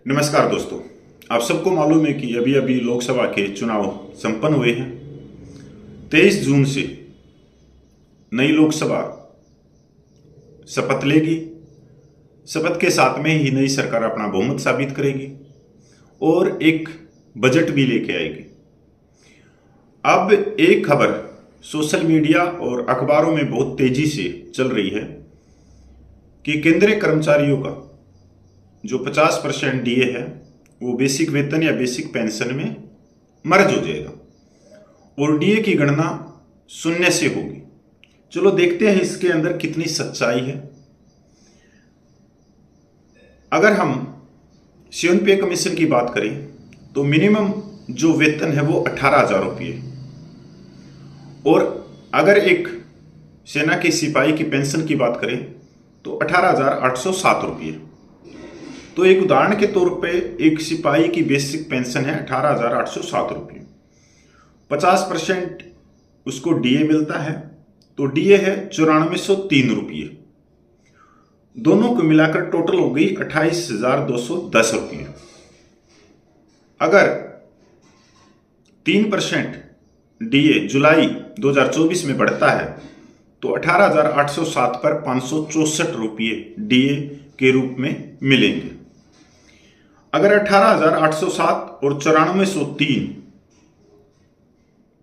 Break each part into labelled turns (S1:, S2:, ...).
S1: नमस्कार दोस्तों, आप सबको मालूम है कि अभी अभी लोकसभा के चुनाव संपन्न हुए हैं। 23 जून से नई लोकसभा शपथ लेगी। शपथ के साथ में ही नई सरकार अपना बहुमत साबित करेगी और एक बजट भी लेके आएगी। अब एक खबर सोशल मीडिया और अखबारों में बहुत तेजी से चल रही है कि केंद्रीय कर्मचारियों का जो 50% डीए है वो बेसिक वेतन या बेसिक पेंशन में मर्ज हो जाएगा और डीए की गणना शून्य से होगी। चलो देखते हैं इसके अंदर कितनी सच्चाई है। अगर हम सेवन पे कमीशन की बात करें तो मिनिमम जो वेतन है वो 18,000 रुपये और अगर एक सेना के सिपाही की पेंशन की बात करें तो 18,807 रुपये। तो एक उदाहरण के तौर पे एक सिपाही की बेसिक पेंशन है 18,807 रुपये। 50% उसको डीए मिलता है तो डीए है 9403 रुपये। दोनों को मिलाकर टोटल हो गई 28,210 रुपये। अगर 3% डीए जुलाई 2024 में बढ़ता है तो 18,807 पर 564 रुपये डीए के रूप में मिलेंगे। अगर 18,807 और 9403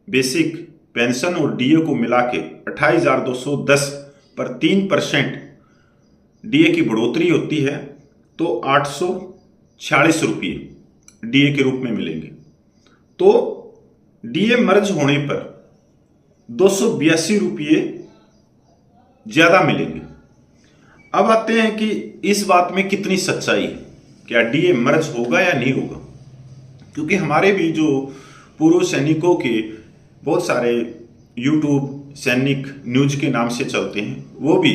S1: बेसिक पेंशन और डीए को मिला के 28,210 पर 3% डीए की बढ़ोतरी होती है तो 846 रुपये डीए के रूप में मिलेंगे। तो डीए मर्ज होने पर 282 रुपये ज्यादा मिलेंगे। अब आते हैं कि इस बात में कितनी सच्चाई है, क्या डीए मर्ज होगा या नहीं होगा। क्योंकि हमारे भी जो पूर्व सैनिकों के बहुत सारे यूट्यूब सैनिक न्यूज के नाम से चलते हैं, वो भी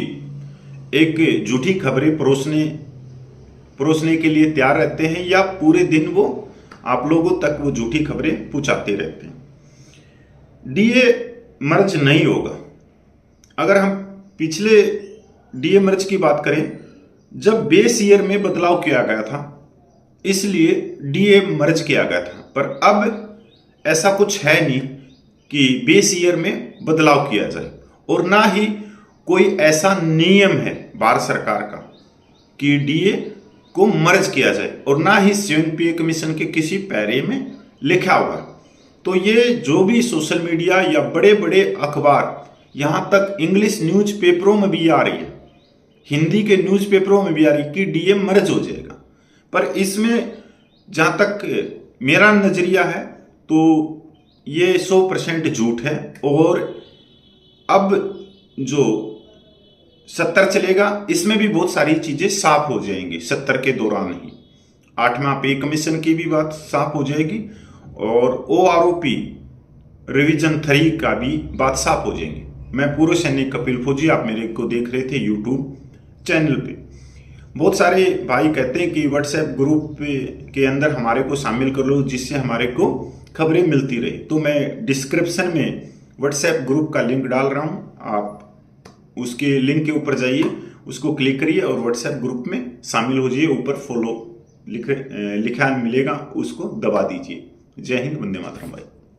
S1: एक झूठी खबरें परोसने के लिए तैयार रहते हैं या पूरे दिन वो आप लोगों तक वो झूठी खबरें पहुंचाते रहते हैं। डीए मर्ज नहीं होगा। अगर हम पिछले डीए मर्ज की बात करें, जब बेस ईयर में बदलाव किया गया था इसलिए डीए मर्ज किया गया था, पर अब ऐसा कुछ है नहीं कि बेस ईयर में बदलाव किया जाए और ना ही कोई ऐसा नियम है भारत सरकार का कि डीए को मर्ज किया जाए और ना ही सेवन पे कमीशन के किसी पैरे में लिखा हुआ। तो ये जो भी सोशल मीडिया या बड़े बड़े अखबार, यहां तक इंग्लिश न्यूज़पेपरों में भी आ रही है, हिंदी के न्यूज़पेपरों में भी आ रही है कि डीए मर्ज हो जाएगा। पर इसमें जहां तक मेरा नजरिया है तो ये 100% झूठ है। और अब जो 70 चलेगा इसमें भी बहुत सारी चीजें साफ हो जाएंगी। 70 के दौरान ही 8वां पे कमीशन की भी बात साफ हो जाएगी और OROP रिवीजन 3 का भी बात साफ हो जाएंगी। मैं पूर्व सैनिक कपिल फौजी, आप मेरे को देख रहे थे यूट्यूब चैनल पे। बहुत सारे भाई कहते हैं कि व्हाट्सएप ग्रुप के अंदर हमारे को शामिल कर लो जिससे हमारे को खबरें मिलती रहे। तो मैं डिस्क्रिप्शन में व्हाट्सएप ग्रुप का लिंक डाल रहा हूं, आप उसके लिंक के ऊपर जाइए, उसको क्लिक करिए और व्हाट्सएप ग्रुप में शामिल हो जाइए। ऊपर फॉलो लिखा मिलेगा, उसको दबा दीजिए। जय हिंद, वंदे मातरम भाई।